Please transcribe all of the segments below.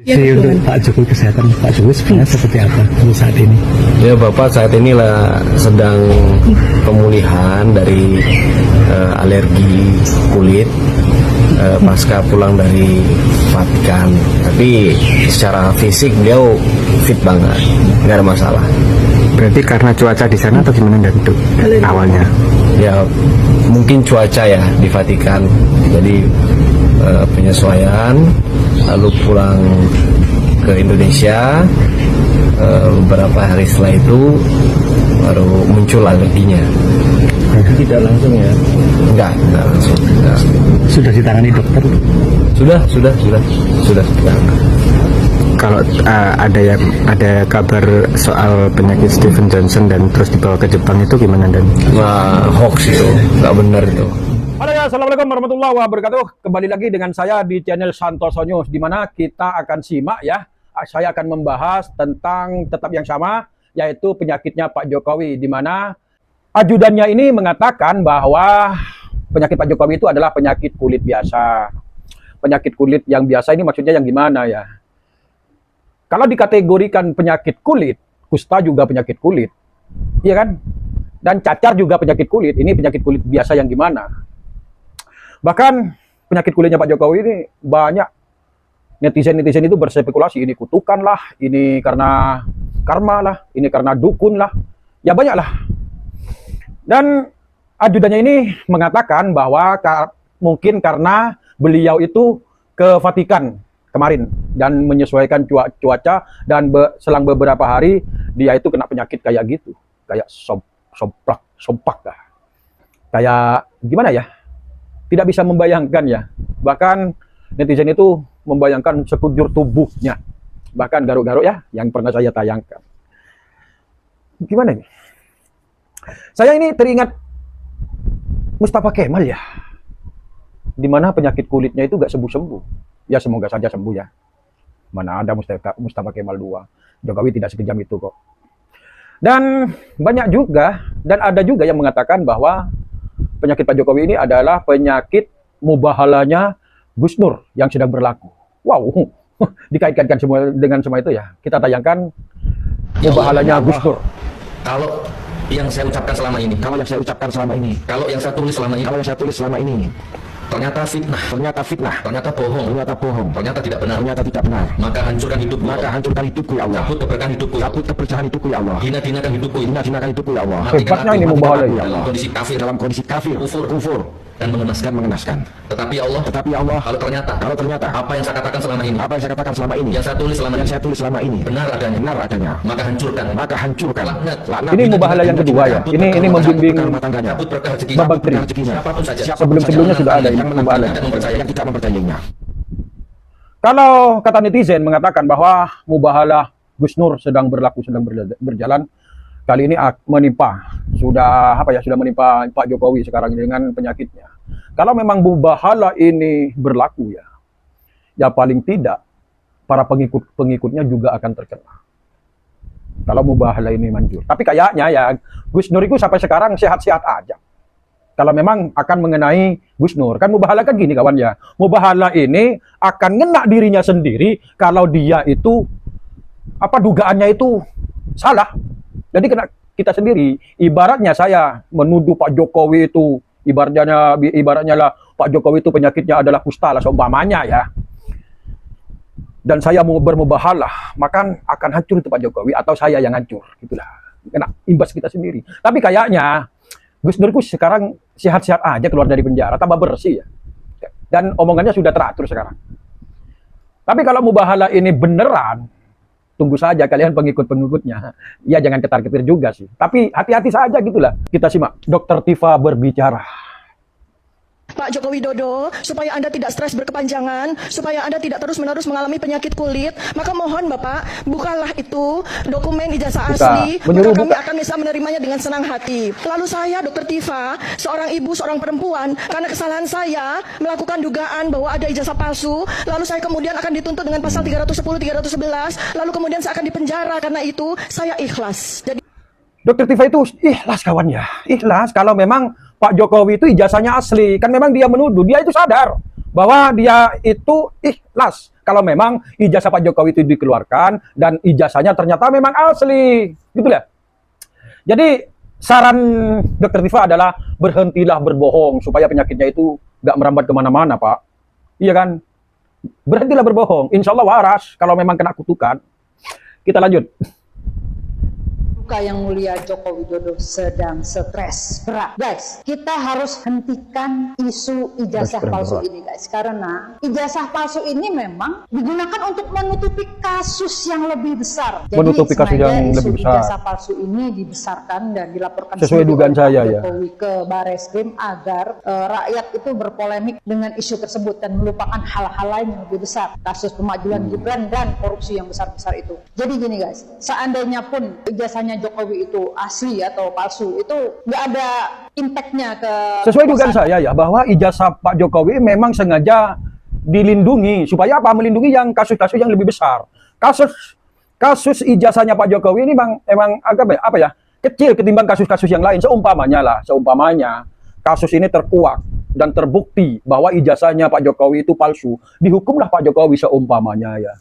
Ya, untuk Pak Jokowi, kesehatan Pak Jokowi sebenarnya seperti apa untuk saat ini? Ya Bapak saat ini sedang pemulihan dari alergi kulit pasca pulang dari Vatikan. Tapi secara fisik beliau fit banget, nggak ada masalah. Berarti karena cuaca di sana atau gimana dari itu awalnya? Ya mungkin cuaca ya di Vatikan, jadi penyesuaian, lalu pulang ke Indonesia, beberapa hari setelah itu baru muncul alerginya. Tidak langsung ya? Enggak langsung. Enggak. Sudah ditangani dokter? Sudah. Kalau ada kabar soal penyakit Stephen Johnson dan terus dibawa ke Jepang itu gimana dan? Wah, hoax itu, nggak benar itu. Halo ya, assalamualaikum warahmatullahi wabarakatuh. Kembali lagi dengan saya di channel Santoso News, di mana kita akan simak ya. Saya akan membahas tentang tetap yang sama, yaitu penyakitnya Pak Jokowi, di mana ajudannya ini mengatakan bahwa penyakit Pak Jokowi itu adalah penyakit kulit biasa. Penyakit kulit yang biasa ini maksudnya yang gimana ya? Kalau dikategorikan penyakit kulit, kusta juga penyakit kulit, iya kan? Dan cacar juga penyakit kulit. Ini penyakit kulit biasa yang gimana? Bahkan penyakit kulitnya Pak Jokowi ini banyak netizen itu berspekulasi. Ini kutukan lah, ini karena karma lah, ini karena dukun lah. Ya banyak lah. Dan ajudannya ini mengatakan bahwa mungkin karena beliau itu ke Vatikan kemarin dan menyesuaikan cuaca dan selang beberapa hari dia itu kena penyakit kayak gitu, kayak sompak lah, kayak gimana ya, tidak bisa membayangkan ya. Bahkan netizen itu membayangkan sekujur tubuhnya, bahkan garuk-garuk ya, yang pernah saya tayangkan. Gimana ini? Saya ini teringat Mustafa Kemal ya, dimana penyakit kulitnya itu gak sembuh-sembuh. Ya semoga saja sembuh ya. Mana ada Mustafa Kemal 2. Jokowi tidak sekejam itu kok. Dan banyak juga, dan ada juga yang mengatakan bahwa penyakit Pak Jokowi ini adalah penyakit mubahalanya Gus Nur yang sedang berlaku. Wow, dikait-kaitkan semua dengan semua itu ya. Kita tayangkan mubahalanya Gus Nur. Kalau yang saya ucapkan selama ini, kalau yang saya tulis selama ini, ternyata fitnah, ternyata bohong, ternyata tidak benar, maka hancurkan hidupku, ya Allah. Cabut keberkahan hidupku, ya Allah. Hina-hinakan hidupku, ya Allah. Hebatnya ini mubahalah ya dalam kondisi kafir, kufur dan mengenaskan. Tetapi ya Allah, kalau ternyata apa yang saya katakan selama ini, yang saya tulis selama ini benar adanya, maka hancurkan. Laknat. Ini mubahalah yang kedua ya. Ini membimbing Cabut berkah babak rezekinya. Siapapun saja. Sebelum-sebelumnya sudah ada ini mubahalah. Yang tidak mempercayainya. Kalau kata netizen mengatakan bahwa mubahalah Gus Nur sedang berjalan, kali ini sudah menimpa Pak Jokowi sekarang dengan penyakitnya. Kalau memang mubahalah ini berlaku ya paling tidak para pengikutnya juga akan terkena. Kalau mubahalah ini manjur. Tapi kayaknya ya Gus Nur itu sampai sekarang sehat-sehat aja. Kalau memang akan mengenai Gus Nur, kan mubahalah kan gini kawan ya. Mubahalah ini akan ngena dirinya sendiri kalau dia itu dugaannya itu salah. Jadi kena kita sendiri. Ibaratnya saya menuduh Pak Jokowi itu ibaratnya lah Pak Jokowi itu penyakitnya adalah kusta lah seumpamanya ya. Dan saya mau bermubahalah, maka akan hancur itu Pak Jokowi atau saya yang hancur, gitulah. Kena imbas kita sendiri. Tapi kayaknya Gus Nur sekarang sehat-sehat aja keluar dari penjara, tambah bersih ya. Dan omongannya sudah teratur sekarang. Tapi kalau mubahalah ini beneran, tunggu saja kalian pengikutnya. Ya jangan ketar-ketir juga sih. Tapi hati-hati saja gitulah. Kita simak Dr. Tifa berbicara. Pak Joko Widodo, supaya Anda tidak stres berkepanjangan, supaya Anda tidak terus-menerus mengalami penyakit kulit, maka mohon Bapak, bukalah itu dokumen ijazah asli, maka kami akan bisa menerimanya dengan senang hati. Lalu saya, Dr. Tifa, seorang ibu, seorang perempuan, karena kesalahan saya melakukan dugaan bahwa ada ijazah palsu, lalu saya kemudian akan dituntut dengan pasal 310, 311, lalu kemudian saya akan dipenjara, karena itu saya ikhlas. Jadi Dr. Tifa itu ikhlas kawan ya, ikhlas kalau memang Pak Jokowi itu ijazahnya asli. Kan memang dia menuduh, dia itu sadar bahwa dia itu las kalau memang ijazah Pak Jokowi itu dikeluarkan dan ijazahnya ternyata memang asli, gitu ya. Jadi saran Dokter Tifa adalah berhentilah berbohong supaya penyakitnya itu nggak merambat kemana-mana, Pak. Iya kan? Berhentilah berbohong. Insya Allah waras kalau memang kena kutukan. Kita lanjut. Yang mulia Joko Widodo sedang stres berat. Guys, kita harus hentikan isu ijazah palsu ini, guys. Karena ijazah palsu ini memang digunakan untuk menutupi kasus yang lebih besar. Jadi, menutupi kasus yang lebih besar. Ijazah palsu ini dibesarkan dan dilaporkan sesuai dugaan saya ya. Jokowi ke Barreskrim agar rakyat itu berpolemik dengan isu tersebut dan melupakan hal-hal lain yang lebih besar. Kasus pemajuan Gibran dan korupsi yang besar-besar itu. Jadi gini guys, seandainya pun ijazahnya Jokowi itu asli atau palsu, itu nggak ada impactnya ke... Sesuai dugaan saya ya, bahwa ijazah Pak Jokowi memang sengaja dilindungi. Supaya apa? Melindungi yang kasus-kasus yang lebih besar. Kasus ijazahnya Pak Jokowi ini emang agak apa ya, kecil ketimbang kasus-kasus yang lain. Seumpamanya kasus ini terkuak dan terbukti bahwa ijazahnya Pak Jokowi itu palsu, dihukumlah Pak Jokowi seumpamanya ya.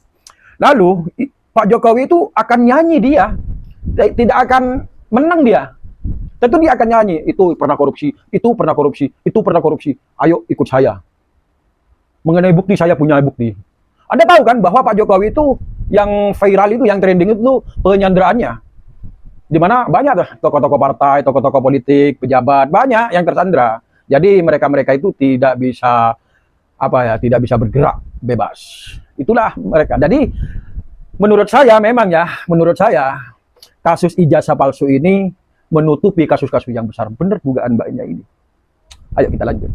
Lalu Pak Jokowi itu akan nyanyi dia. Tidak akan menang dia. Tentu dia akan nyanyi, itu pernah korupsi, itu pernah korupsi, itu pernah korupsi. Ayo ikut saya. Mengenai bukti, saya punya bukti. Anda tahu kan bahwa Pak Jokowi itu yang viral itu, yang trending itu penyanderaannya. Di mana banyak tokoh-tokoh partai, tokoh-tokoh politik, pejabat, banyak yang tersandra. Jadi mereka-mereka itu tidak bisa tidak bisa bergerak bebas. Itulah mereka. Jadi menurut saya kasus ijazah palsu ini menutupi kasus-kasus yang besar. Benar dugaan mbaknya ini. Ayo kita lanjut.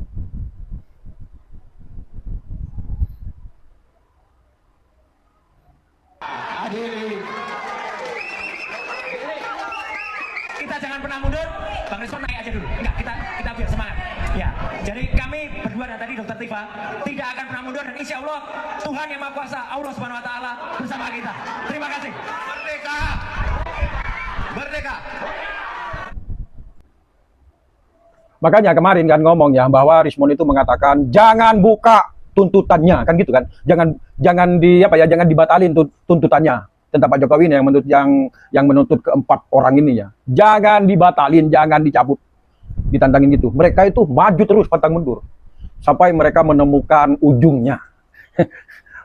Kita jangan pernah mundur. Bang Rizwan naik aja dulu. Enggak, kita biar semangat. Ya, jadi kami berdua dan tadi Dokter Tifa tidak akan pernah mundur dan insya Allah Tuhan yang Maha Kuasa, Allah Subhanahu Wa Taala bersama kita. Terima kasih. Merdeka. Merdeka. Makanya kemarin kan ngomong ya bahwa Rismon itu mengatakan jangan buka tuntutannya, kan gitu kan. Jangan dibatalin tuntutannya tentang Pak Jokowi ini yang menuntut keempat orang ini ya. Jangan dibatalin, jangan dicabut. Ditantangin gitu. Mereka itu maju terus pantang mundur sampai mereka menemukan ujungnya.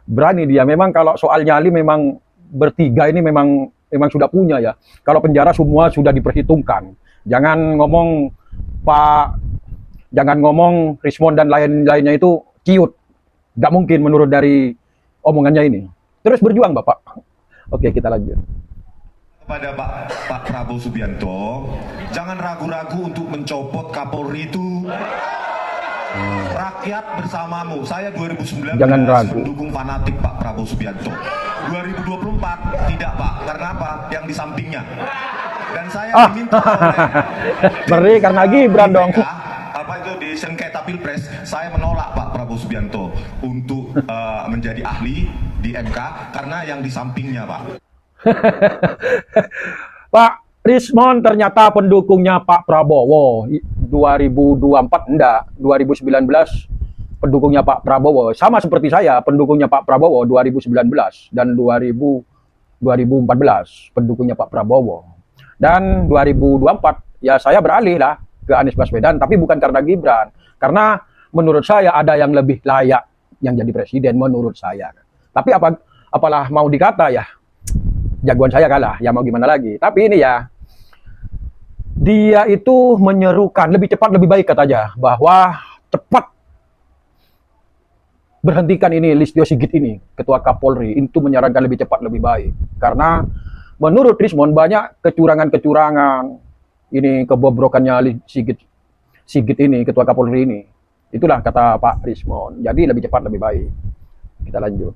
Berani dia. Memang kalau soal nyali memang bertiga ini memang sudah punya ya. Kalau penjara semua sudah diperhitungkan. Jangan ngomong Rismon dan lain-lainnya itu ciut. Gak mungkin menurut dari omongannya ini. Terus berjuang Bapak. Oke, kita lanjut. Kepada Pak Prabowo Subianto, jangan ragu-ragu untuk mencopot Kapolri itu. Rakyat bersamamu. Saya 2019 jangan ragu. mendukung fanatik Pak Prabowo Subianto. 2024 tidak Pak. Karena apa? Yang di sampingnya. Dan saya diminta oleh karena Gibran dong. Apa itu di sengketa Pilpres, saya menolak Pak Prabowo Subianto untuk menjadi ahli di MK karena yang di sampingnya Pak. Pak Rismon ternyata pendukungnya Pak Prabowo. 2024 enggak, 2019 pendukungnya Pak Prabowo. Sama seperti saya, pendukungnya Pak Prabowo 2019 dan 2014 pendukungnya Pak Prabowo. Dan 2024 ya saya beralih lah ke Anies Baswedan, tapi bukan karena Gibran. Karena menurut saya ada yang lebih layak yang jadi presiden menurut saya. Tapi apalah mau dikata ya, jagoan saya kalah, ya mau gimana lagi. Tapi ini ya, dia itu menyerukan lebih cepat lebih baik katanya, bahwa cepat berhentikan ini Listio Sigit ini, Ketua Kapolri, itu menyarankan lebih cepat lebih baik. Karena menurut Rismon banyak kecurangan-kecurangan, ini kebobrokannya Sigit ini, Ketua Kapolri ini. Itulah kata Pak Rismon. Jadi lebih cepat lebih baik. Kita lanjut.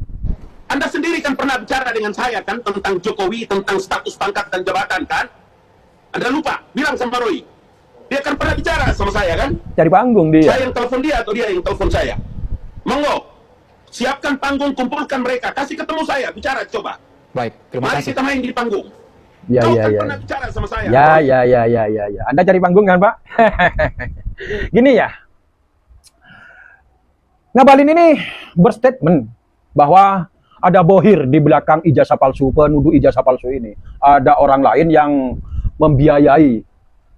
Anda sendiri kan pernah bicara dengan saya kan tentang Jokowi, tentang status pangkat dan jabatan kan? Anda lupa, bilang sama Roy. Dia kan pernah bicara sama saya kan? Cari panggung dia. Saya yang telepon dia atau dia yang telepon saya? Monggo, siapkan panggung, kumpulkan mereka, kasih ketemu saya, bicara coba. Baik, terima Mari kasih. kita main di panggung. Ya, Kau ya, kan ya. pernah bicara sama saya. Ya. Anda cari panggung kan, Pak? Gini ya. Ngabalin ini berstatement bahwa ada bohir di belakang ijazah palsu, penuduh ijazah palsu ini. Ada orang lain yang membiayai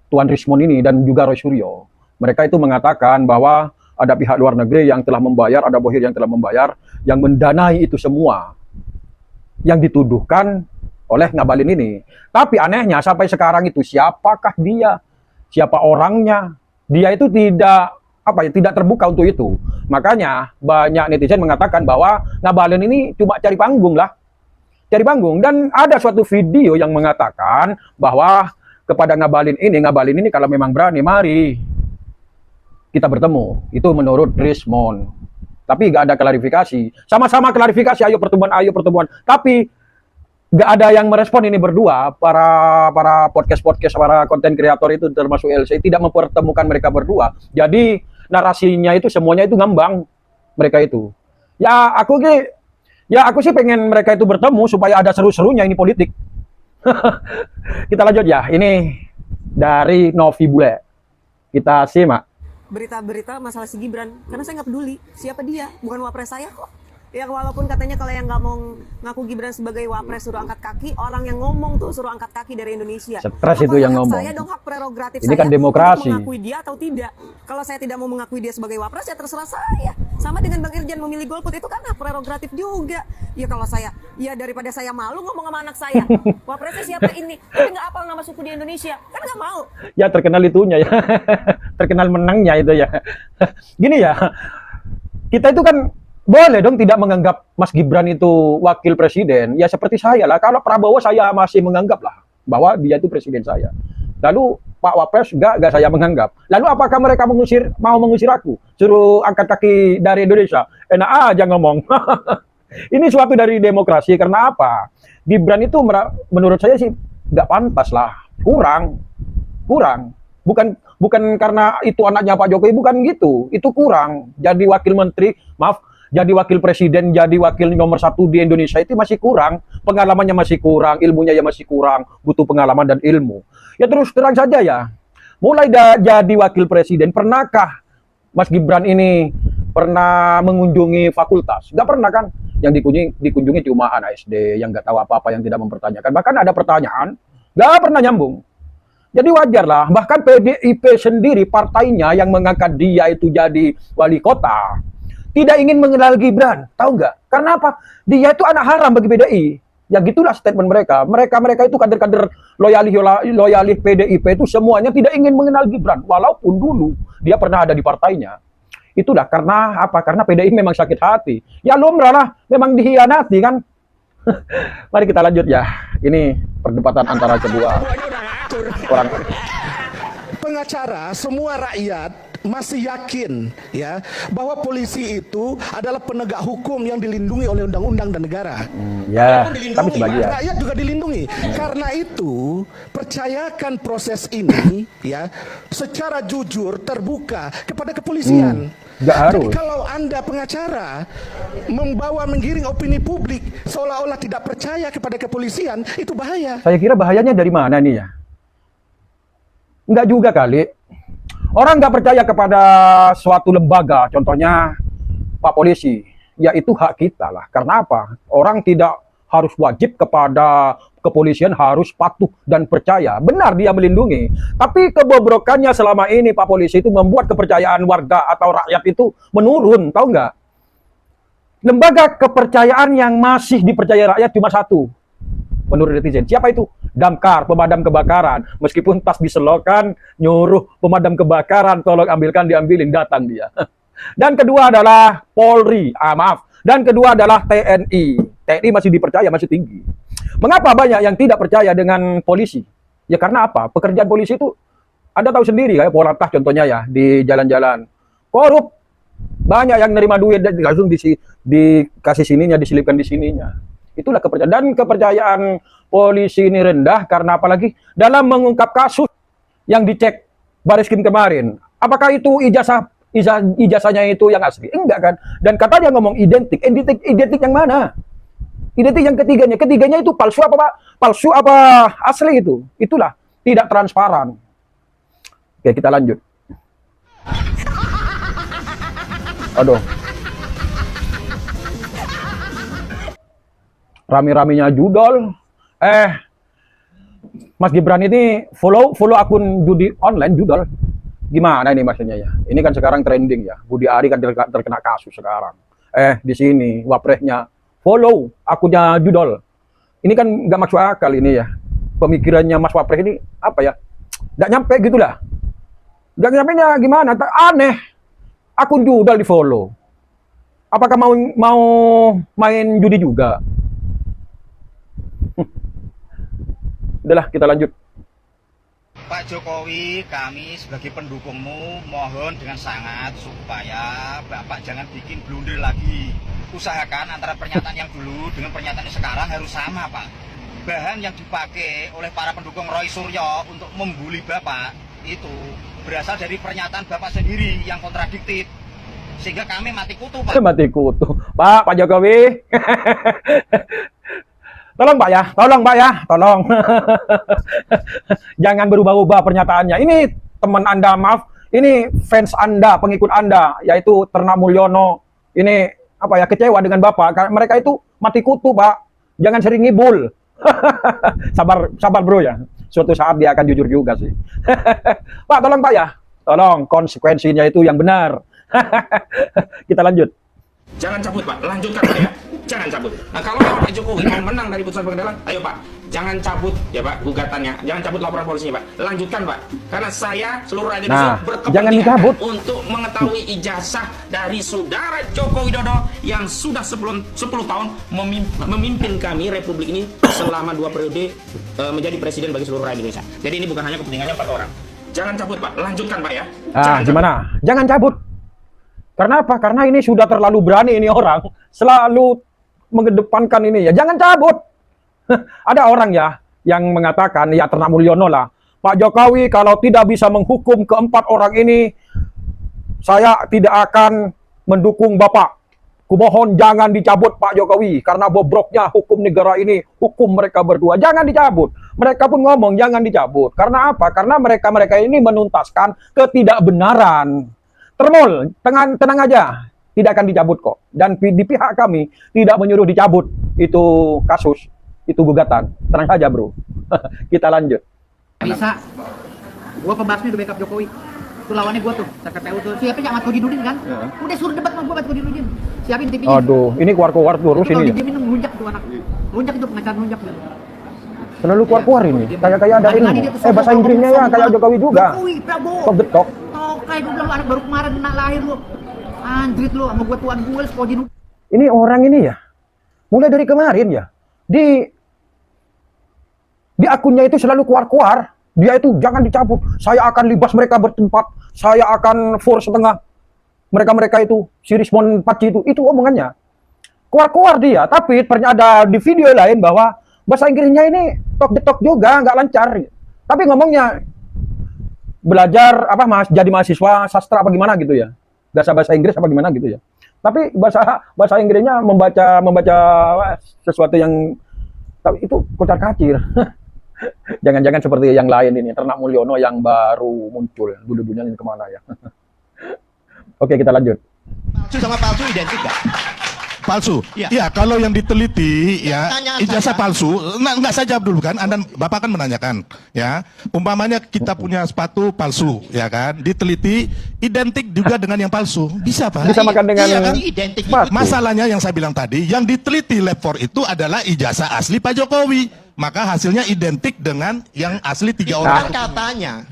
Tuan Rismond ini dan juga Roy Suryo. Mereka itu mengatakan bahwa ada pihak luar negeri yang telah membayar, ada bohir yang telah membayar, yang mendanai itu semua yang dituduhkan oleh Ngabalin ini. Tapi anehnya sampai sekarang itu siapakah dia? Siapa orangnya? Dia itu tidak terbuka untuk itu. Makanya banyak netizen mengatakan bahwa Ngabalin ini cuma cari panggung lah. Cari panggung. Dan ada suatu video yang mengatakan bahwa kepada Ngabalin ini kalau memang berani, mari kita bertemu. Itu menurut Rismond. Tapi nggak ada klarifikasi. Sama-sama klarifikasi, ayo pertemuan. Tapi nggak ada yang merespon ini berdua. Para podcast, para konten kreator itu termasuk LC tidak mempertemukan mereka berdua. Jadi narasinya itu semuanya itu ngambang mereka itu. Ya aku sih pengen mereka itu bertemu supaya ada seru-serunya ini politik. Kita lanjut ya. Ini dari Novi Bule. Kita simak. Berita-berita masalah si Gibran, karena saya nggak peduli siapa dia, bukan wapres saya kok. Ya walaupun katanya kalau yang nggak mau ngaku Gibran sebagai wapres suruh angkat kaki, orang yang ngomong tuh suruh angkat kaki dari Indonesia. Stres itu yang ngomong. Saya dong hak prerogatif ini saya kan demokrasi. untuk mengakui dia atau tidak. Kalau saya tidak mau mengakui dia sebagai wapres ya terserah saya. Sama dengan Bang Irjan memilih golput itu kan hak prerogatif juga. Ya kalau saya, ya daripada saya malu ngomong sama anak saya, wapresnya siapa ini? Tapi nggak apal nama suku di Indonesia, kan nggak mau. Ya terkenal itunya ya, terkenal menangnya itu ya. Gini ya, kita itu kan boleh dong tidak menganggap Mas Gibran itu wakil presiden. Ya seperti saya lah. Kalau Prabowo saya masih menganggap lah bahwa dia itu presiden saya. Lalu Pak Wapres enggak saya menganggap. Lalu apakah mereka mau mengusir aku? Suruh angkat kaki dari Indonesia? Enak aja ngomong. Ini suatu dari demokrasi. Karena apa? Gibran itu menurut saya sih nggak pantas lah. Kurang. Bukan karena itu anaknya Pak Jokowi, bukan gitu. Itu kurang. Jadi wakil menteri, jadi wakil presiden, jadi wakil nomor 1 di Indonesia itu masih kurang. Pengalamannya masih kurang, ilmunya ya masih kurang. Butuh pengalaman dan ilmu. Ya terus terang saja ya. Mulai jadi wakil presiden, pernahkah Mas Gibran ini pernah mengunjungi fakultas? Nggak pernah kan? Yang dikunjungi cuma anak SD yang nggak tahu apa-apa, yang tidak mempertanyakan. Bahkan ada pertanyaan, nggak pernah nyambung. Jadi wajar lah, bahkan PDIP sendiri partainya yang mengangkat dia itu jadi wali kota, tidak ingin mengenal Gibran, tahu nggak? Karena apa? Dia itu anak haram bagi PDI. Ya gitulah statement mereka. Mereka itu kader-kader loyalis PDIP itu semuanya tidak ingin mengenal Gibran, walaupun dulu dia pernah ada di partainya. Itulah karena apa? Karena PDI memang sakit hati. Ya lumrah lah, memang dihianati kan. Mari kita lanjut ya. Ini perdebatan antara kedua orang. Pengacara semua rakyat masih yakin ya bahwa polisi itu adalah penegak hukum yang dilindungi oleh undang-undang dan negara. Ya, tapi sebagian rakyat juga dilindungi. Karena itu percayakan proses ini ya secara jujur, terbuka kepada kepolisian. Nggak harus. Jadi kalau Anda pengacara menggiring opini publik seolah-olah tidak percaya kepada kepolisian, itu bahaya. Saya kira bahayanya dari mana nih ya? Enggak juga kali. Orang nggak percaya kepada suatu lembaga, contohnya Pak Polisi, ya itu hak kita lah. Karena apa? Orang tidak harus wajib kepada kepolisian, harus patuh dan percaya. Benar dia melindungi. Tapi kebobrokannya selama ini Pak Polisi itu membuat kepercayaan warga atau rakyat itu menurun, tahu nggak? Lembaga kepercayaan yang masih dipercaya rakyat cuma satu, menurut netizen. Siapa itu? Damkar, pemadam kebakaran. Meskipun tas diselokan, nyuruh pemadam kebakaran, tolong ambilkan, diambilin, datang dia. Dan kedua adalah Polri, Dan kedua adalah TNI. TNI masih dipercaya, masih tinggi. Mengapa banyak yang tidak percaya dengan polisi? Ya karena apa? Pekerjaan polisi itu, Anda tahu sendiri, kayak Polantas contohnya ya, di jalan-jalan. Korup. Banyak yang nerima duit, dan langsung dikasih sininya, diselipkan di sininya. Itulah kepercayaan. Dan kepercayaan polisi ini rendah karena apalagi dalam mengungkap kasus yang dicek Bariskim kemarin. Apakah itu ijazahnya itu yang asli? Enggak kan? Dan katanya ngomong identik. Identik yang mana? Identik yang ketiganya. Ketiganya itu palsu apa Pak? Palsu apa asli itu? Itulah tidak transparan. Oke, kita lanjut. Aduh. rame-ramenya judol. Mas Gibran ini follow akun judi online judol. Gimana ini maksudnya ya? Ini kan sekarang trending ya. Budi Ari kan terkena kasus sekarang. Di sini wapresnya follow akunnya judol. Ini kan nggak masuk akal ini ya. Pemikirannya Mas Wapres ini apa ya? Nggak nyampe gitulah. Nggak nyampe-nya gimana? Aneh. Akun judol di follow. Apakah mau main judi juga? Udahlah, kita lanjut. Pak Jokowi, kami sebagai pendukungmu mohon dengan sangat supaya Bapak jangan bikin blunder lagi. Usahakan antara pernyataan yang dulu dengan pernyataan yang sekarang harus sama, Pak. Bahan yang dipakai oleh para pendukung Roy Suryo untuk membuli Bapak itu berasal dari pernyataan Bapak sendiri yang kontradiktif. Sehingga kami mati kutu, Pak. Mati kutu. Pak Jokowi. Tolong Pak ya, tolong. Jangan berubah-ubah pernyataannya. Ini teman Anda, maaf. Ini fans Anda, pengikut Anda, yaitu Ternak Mulyono. Ini apa ya, kecewa dengan Bapak. Mereka itu mati kutu, Pak. Jangan sering ngibul. sabar bro ya. Suatu saat dia akan jujur juga sih. Pak, tolong Pak ya. Tolong, konsekuensinya itu yang benar. Kita lanjut. Jangan cabut Pak, lanjutkan Pak ya. Jangan cabut. Nah, kalau memang Pak Jokowi mau menang dari putusan pengadilan, ayo Pak, jangan cabut ya Pak gugatannya, jangan cabut laporan polisinya Pak, lanjutkan Pak. Karena saya seluruh rakyat Indonesia berkepentingan untuk mengetahui ijazah dari saudara Joko Widodo yang sudah 10 tahun memimpin kami Republik ini selama 2 periode menjadi presiden bagi seluruh rakyat Indonesia. Jadi ini bukan hanya kepentingannya 4 orang. Jangan cabut Pak, lanjutkan Pak ya. Gimana? Jangan cabut. Karena apa? Karena ini sudah terlalu berani ini orang, selalu mengedepankan ini ya. Jangan cabut. Ada orang ya yang mengatakan, ya Ternak Mulyono lah, Pak Jokowi kalau tidak bisa menghukum keempat orang ini, saya tidak akan mendukung Bapak. Kumohon jangan dicabut Pak Jokowi, karena bobroknya hukum negara ini, hukum mereka berdua. Jangan dicabut. Mereka pun ngomong jangan dicabut. Karena apa? Karena mereka ini menuntaskan ketidakbenaran. Termul, tenang aja, tidak akan dicabut kok. Dan di pihak kami tidak menyuruh dicabut itu kasus, itu gugatan. Tenang aja bro. Kita lanjut. Bisa, gua pembahasnya udah backup Jokowi. Itu lawannya gua tuh, KPU tuh. Siapin Ahmad Kodirudin kan? Udah suruh debat sama gua Ahmad Kodirudin. Siapin TV-nya. Aduh, ini keluar terus ini ya. Dia minum lunjak tuh anak. Lunjak itu pengacara lunjak. Terlalu keluar ini. Kayak ada ini. Bahasa Inggrisnya ya kayak Jokowi juga. Jokowi, Prabowo. Talk the talk. Kayak gue bilang anak baru kemarin nak lahir lu. Andrit lu sama gue tuan gue sepojin. Ini orang ini ya. Mulai dari kemarin ya. Di akunnya itu selalu keluar. Dia itu jangan dicabut. Saya akan libas mereka bertempat. Saya akan force setengah. Mereka itu si Rismon Paci itu omongannya. Keluar dia, tapi ada di video lain bahwa bahasa Inggrisnya ini talk the talk juga, nggak lancar. Tapi ngomongnya belajar jadi mahasiswa sastra apa gimana gitu ya, bahasa Inggris apa gimana gitu ya. Tapi bahasa Inggrisnya membaca sesuatu yang itu kocar kacir. Jangan-jangan seperti yang lain ini, Ternak Mulyono yang baru muncul, dulu-dulunya ini kemana ya. Oke, kita lanjut. Palsu sama palsu identik gak? Palsu. Ya, kalau yang diteliti ya ijazah palsu, enggak saja dulu kan. Anda Bapak kan menanyakan ya. Umpamanya kita punya sepatu palsu ya kan, diteliti identik juga dengan yang palsu. Bisa Pak. Bisa makan dengan kan? Identik. Masalahnya yang saya bilang tadi, yang diteliti lab 4 itu adalah ijazah asli Pak Jokowi. Maka hasilnya identik dengan yang asli 3 orang. Katanya.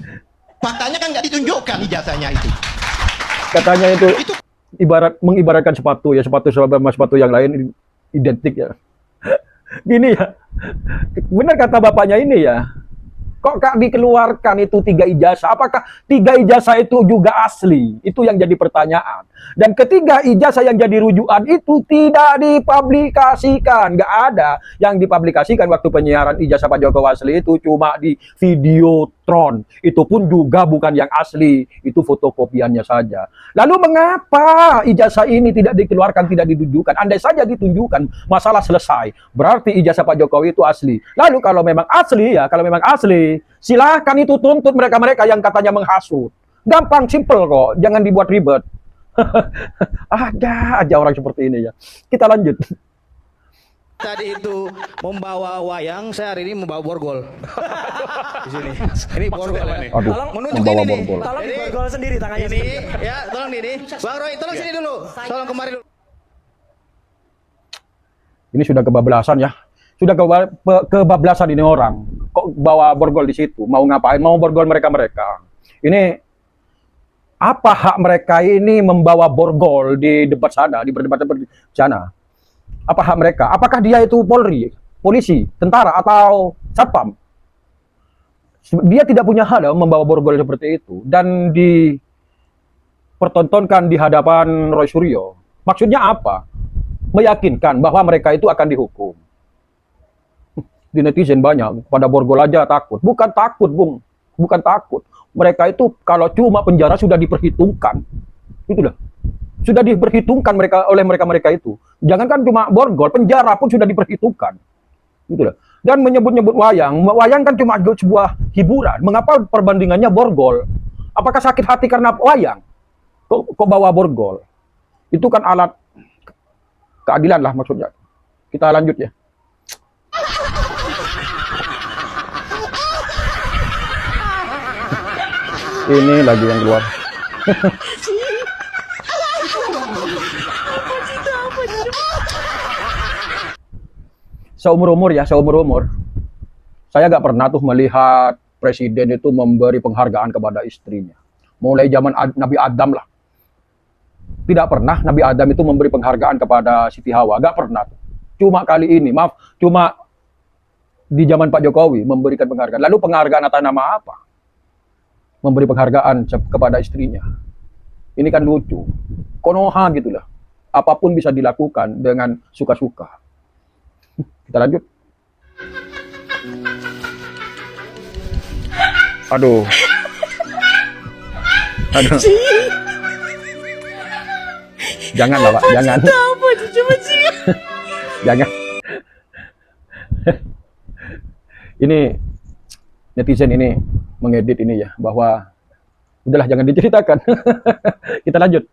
Faktanya kan nggak ditunjukkan ijazahnya itu. Katanya itu mengibaratkan sepatu ya, sepatu sama sepatu yang lain identik ya. Gini ya, benar kata bapaknya ini ya. Kok Kak dikeluarkan itu 3 ijazah? Apakah 3 ijazah itu juga asli? Itu yang jadi pertanyaan. Dan ketiga ijazah yang jadi rujukan itu tidak dipublikasikan. Nggak ada yang dipublikasikan waktu penyiaran ijazah Pak Jokowi asli itu cuma di Videotron. Itu pun juga bukan yang asli. Itu fotokopiannya saja. Lalu mengapa ijazah ini tidak dikeluarkan, tidak ditunjukkan? Andai saja ditunjukkan, masalah selesai. Berarti ijazah Pak Jokowi itu asli. Lalu kalau memang asli ya, silahkan itu tuntut mereka-mereka yang katanya menghasut. Gampang, simple kok. Jangan dibuat ribet. Ada aja orang seperti ini ya. Kita lanjut. Tadi itu membawa wayang, saya hari ini membawa borgol. Di sini. Ini borgol ini. Aduh, Tolong menunjuk membawa ini nih. borgol. Tolong diborgol sendiri tangannya. Ini ya, tolong ini. Bang Roy, tolong sini dulu. Tolong kemari dulu. Ini sudah kebablasan ya. Sudah kebablasan ini orang. Kok bawa borgol di situ? Mau ngapain? Mau borgol mereka-mereka. Ini apa hak mereka ini membawa borgol di debat sana, di berdebat sana? Apa hak mereka? Apakah dia itu Polri, polisi, tentara, atau satpam? Dia tidak punya hak membawa borgol seperti itu dan dipertontonkan di hadapan Roy Suryo. Maksudnya apa? Meyakinkan bahwa mereka itu akan dihukum. Di netizen banyak, pada borgol aja takut. Bukan takut, Bung. Bukan takut. Mereka itu kalau cuma penjara sudah diperhitungkan. Itulah. Sudah diperhitungkan oleh mereka itu. Jangankan cuma borgol, penjara pun sudah diperhitungkan. Itulah. Dan menyebut-nyebut wayang. Wayang kan cuma sebuah hiburan. Mengapa perbandingannya borgol? Apakah sakit hati karena wayang? Kok bawa borgol? Itu kan alat keadilan lah maksudnya. Kita lanjut ya. Ini lagi yang keluar. Seumur-umur ya, seumur-umur. Saya nggak pernah tuh melihat presiden itu memberi penghargaan kepada istrinya. Mulai zaman Nabi Adam lah. Tidak pernah Nabi Adam itu memberi penghargaan kepada Siti Hawa. Nggak pernah. Cuma kali ini, maaf, cuma di zaman Pak Jokowi memberikan penghargaan. Lalu penghargaan atas nama apa? Memberi penghargaan kepada istrinya. Ini kan lucu. Konoha gitulah. Apapun bisa dilakukan dengan suka-suka. Kita lanjut. Aduh. Aduh. Janganlah, Pak. Jangan. Jangan. Ini netizen ini mengedit ini ya, bahwa udahlah jangan diceritakan. Kita lanjut.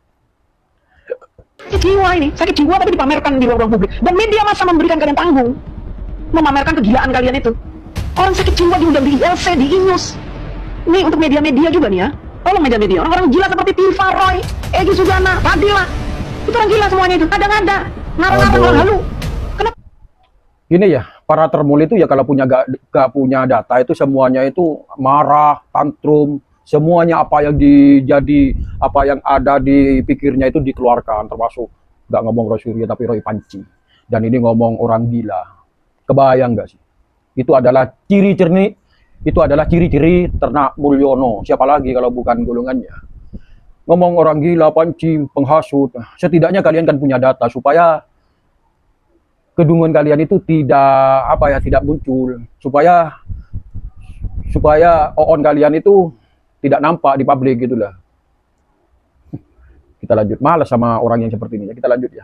Jiwa ini, sakit jiwa tapi dipamerkan di ruang publik. Dan media masa memberikan kalian panggung, memamerkan kegilaan kalian itu. Orang sakit jiwa diundang di ILC, di Inews. Ini untuk media-media juga nih ya. Tolong media-media, orang-orang gila seperti Tiva, Roy, Egy Sujana, Fadila. Itu orang gila semuanya itu, ada-ada. Ngarang-ngarang orang halu. Kenapa? Gini ya, para termul itu ya kalau gak punya data itu semuanya itu marah, tantrum, semuanya apa yang apa yang ada di pikirnya itu dikeluarkan, termasuk nggak ngomong Roy Suryo tapi Roy Panci. Dan ini ngomong orang gila. Kebayang nggak sih? Itu adalah ciri-ciri ternak Mulyono. Siapa lagi kalau bukan golongannya? Ngomong orang gila, Panci, penghasut. Setidaknya kalian kan punya data supaya kedunguan kalian itu tidak muncul, supaya oon kalian itu tidak nampak di publik gitulah. Kita lanjut. Malas sama orang yang seperti ini. Kita lanjut ya.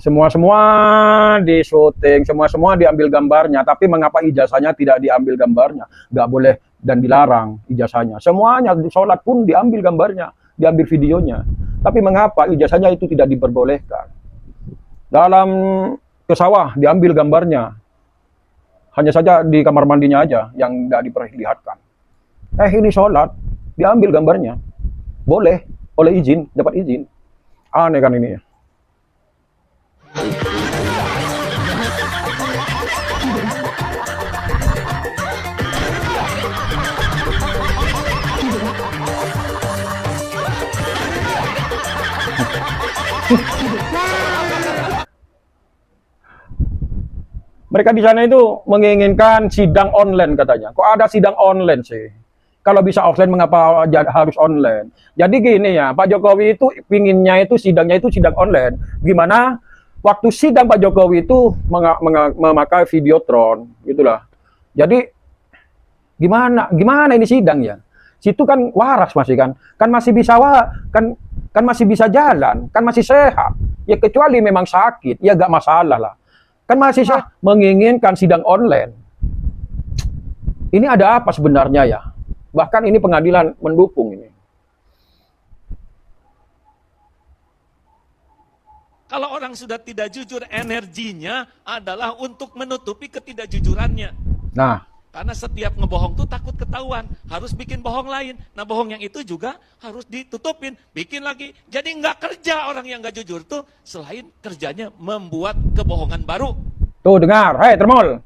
Semua di syuting, semua diambil gambarnya, tapi mengapa ijazahnya tidak diambil gambarnya? Nggak boleh dan dilarang ijazahnya. Semuanya sholat pun diambil gambarnya, diambil videonya. Tapi mengapa ijazahnya itu tidak diperbolehkan? Dalam ke sawah diambil gambarnya, hanya saja di kamar mandinya aja yang nggak diperlihatkan. Ini sholat, diambil gambarnya, boleh, oleh izin, dapat izin. Aneh kan ini ya. Mereka di sana itu menginginkan sidang online katanya. Kok ada sidang online sih? Kalau bisa offline mengapa harus online? Jadi gini ya, Pak Jokowi itu pinginnya itu sidangnya itu sidang online. Gimana? Waktu sidang Pak Jokowi itu memakai videotron, gitulah. Jadi gimana ini sidang ya? Situ kan waras masih kan masih bisa kan masih bisa jalan, kan masih sehat. Ya kecuali memang sakit, ya gak masalah lah. Kan masih menginginkan sidang online. Ini ada apa sebenarnya ya? Bahkan ini pengadilan mendukung ini. Kalau orang sudah tidak jujur, energinya adalah untuk menutupi ketidakjujurannya. Nah, karena setiap ngebohong tuh takut ketahuan, harus bikin bohong lain. Nah, bohong yang itu juga harus ditutupin, bikin lagi. Jadi nggak kerja orang yang nggak jujur tuh, selain kerjanya membuat kebohongan baru. tuh dengar, hei Termol,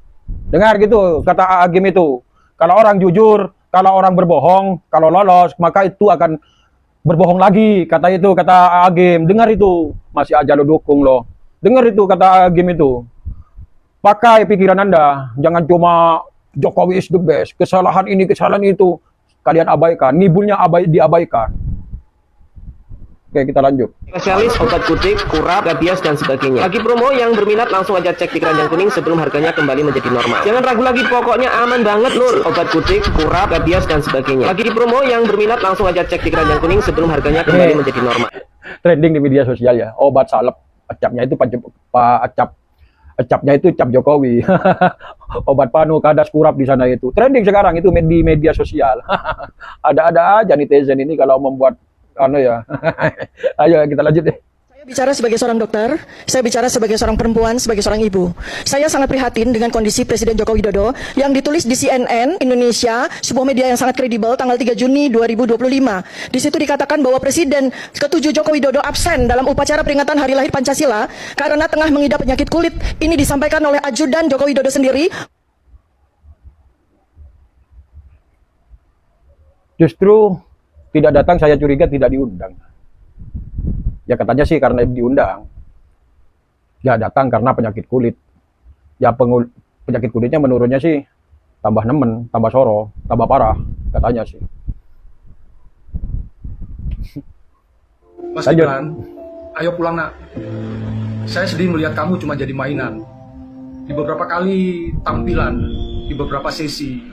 dengar gitu kata Agim itu. Kalau orang jujur, kalau orang berbohong, kalau lolos, maka itu akan berbohong lagi, kata itu, kata Agim. Dengar itu, masih aja lo dukung lo. Dengar itu kata Agim itu. Pakai pikiran Anda, jangan cuma Jokowi is the best, kesalahan ini, kesalahan itu, kalian abaikan, nibulnya diabaikan. Oke, kita lanjut. Spesialis obat kutik, kurap, gabias, dan sebagainya. Lagi promo, yang berminat langsung aja cek di keranjang kuning sebelum harganya kembali menjadi normal. Jangan ragu lagi, pokoknya aman banget lur. Obat kutik, kurap, gabias, dan sebagainya. Lagi di promo, yang berminat langsung aja cek di keranjang kuning sebelum harganya kembali menjadi normal. Trending di media sosial ya, obat salep, acapnya itu acapnya itu cap Jokowi. Obat panu, kadas, kurap di sana itu. Trending sekarang itu di media sosial. Ada-ada aja netizen ini kalau membuat ya. Ayo kita lanjut deh. Saya bicara sebagai seorang dokter, saya bicara sebagai seorang perempuan, sebagai seorang ibu. Saya sangat prihatin dengan kondisi Presiden Joko Widodo yang ditulis di CNN Indonesia, sebuah media yang sangat kredibel, tanggal 3 Juni 2025. Di situ dikatakan bahwa Presiden ke-7 Joko Widodo absen dalam upacara peringatan Hari Lahir Pancasila karena tengah mengidap penyakit kulit. Ini disampaikan oleh ajudan Joko Widodo sendiri. Justru tidak datang, saya curiga tidak diundang. Ya katanya sih karena diundang. Ya datang karena penyakit kulit. Ya penyakit kulitnya menurunnya sih tambah nemen, tambah soro, tambah parah. Katanya sih. Mas Gibran, ayo pulang nak. Saya sedih melihat kamu cuma jadi mainan. Di beberapa kali tampilan, di beberapa sesi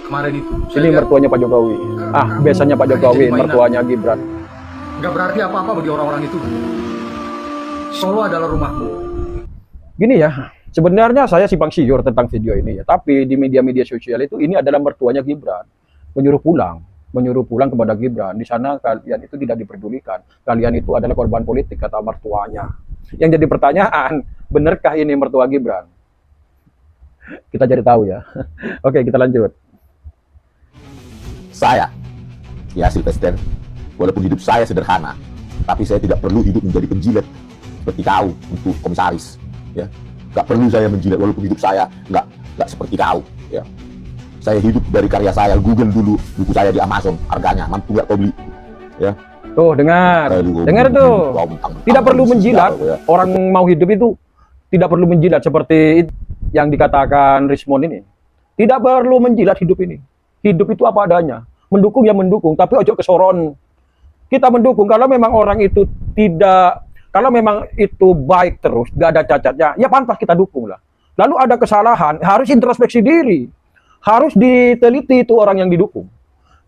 kemarin itu. Ini mertuanya Pak Jokowi. Biasanya Pak Jokowi, mertuanya Gibran. Nggak berarti apa-apa bagi orang-orang itu. Solo adalah rumahmu. Gini ya, sebenarnya saya simpang siur tentang video ini ya. Tapi di media-media sosial itu ini adalah mertuanya Gibran. Menyuruh pulang kepada Gibran. Di sana kalian itu tidak diperdulikan. Kalian itu adalah korban politik, kata mertuanya. Yang jadi pertanyaan, benarkah ini mertua Gibran? Kita cari tahu ya. Oke, kita lanjut. Saya, ya Sylvester, walaupun hidup saya sederhana, tapi saya tidak perlu hidup menjadi penjilat seperti kau untuk komisaris. Ya, nggak perlu saya menjilat walaupun hidup saya nggak seperti kau. Ya, saya hidup dari karya saya. Google dulu buku saya di Amazon, harganya mampu nggak kau beli? Ya, tuh dengar tuh. Tidak perlu menjilat. Orang mau hidup itu tidak perlu menjilat seperti yang dikatakan Rismon ini. Tidak perlu menjilat hidup ini. Hidup itu apa adanya. Mendukung ya mendukung, tapi ojo kesoron. Kita mendukung kalau memang orang itu kalau memang itu baik terus, gak ada cacatnya, ya pantas kita dukung lah. Lalu ada kesalahan, harus introspeksi diri. Harus diteliti itu orang yang didukung.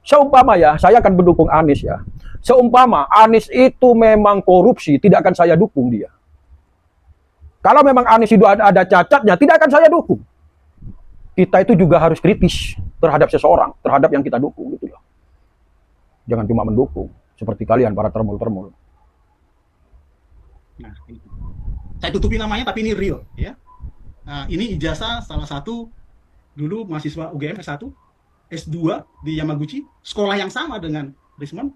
Seumpama ya, saya akan mendukung Anies ya. Seumpama Anies itu memang korupsi, tidak akan saya dukung dia. Kalau memang Anies itu ada cacatnya, tidak akan saya dukung. Kita itu juga harus kritis terhadap seseorang, terhadap yang kita dukung gitu loh. Jangan cuma mendukung seperti kalian para termul-termul. Nah, ini. Saya tutupi namanya tapi ini real ya. Nah, ini ijazah salah satu dulu mahasiswa UGM S1, S2 di Yamaguchi, sekolah yang sama dengan Rismon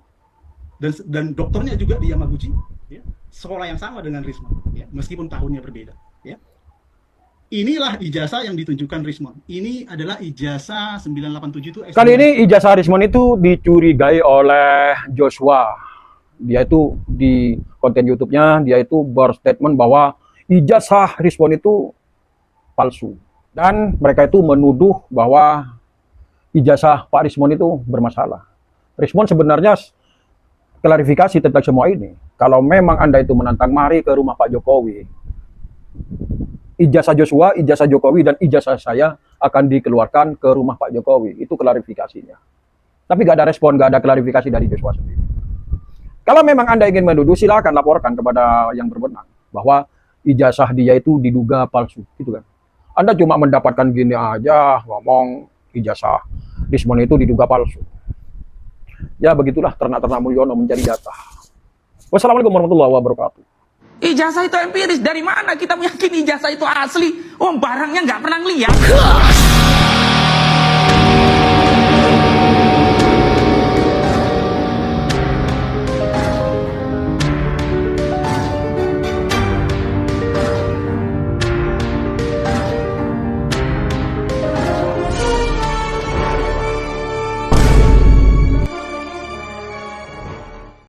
dan dokternya juga di Yamaguchi ya. Sekolah yang sama dengan Rismon ya, meskipun tahunnya berbeda ya. Inilah ijazah yang ditunjukkan Rismon. Ini adalah ijazah 987 itu. Kali ini ijazah Rismon itu dicurigai oleh Joshua. Dia itu di konten YouTube-nya, dia itu berstatement bahwa ijazah Rismon itu palsu. Dan mereka itu menuduh bahwa ijazah Pak Rismon itu bermasalah. Rismon sebenarnya klarifikasi tentang semua ini. Kalau memang Anda itu menantang, mari ke rumah Pak Jokowi. Ijazah Joshua, ijazah Jokowi, dan ijazah saya akan dikeluarkan ke rumah Pak Jokowi. Itu klarifikasinya. Tapi gak ada respon, gak ada klarifikasi dari Joshua sendiri. Kalau memang Anda ingin menuduh, silakan laporkan kepada yang berwenang bahwa ijazah dia itu diduga palsu, gitu kan. Anda cuma mendapatkan gini aja, ngomong ijazah Rismon itu diduga palsu. Ya begitulah ternak-ternak Mulyono menjadi data. Wassalamualaikum warahmatullahi wabarakatuh. Ijazah itu empiris. Dari mana kita meyakini ijazah itu asli? Barangnya nggak pernah ngeliat.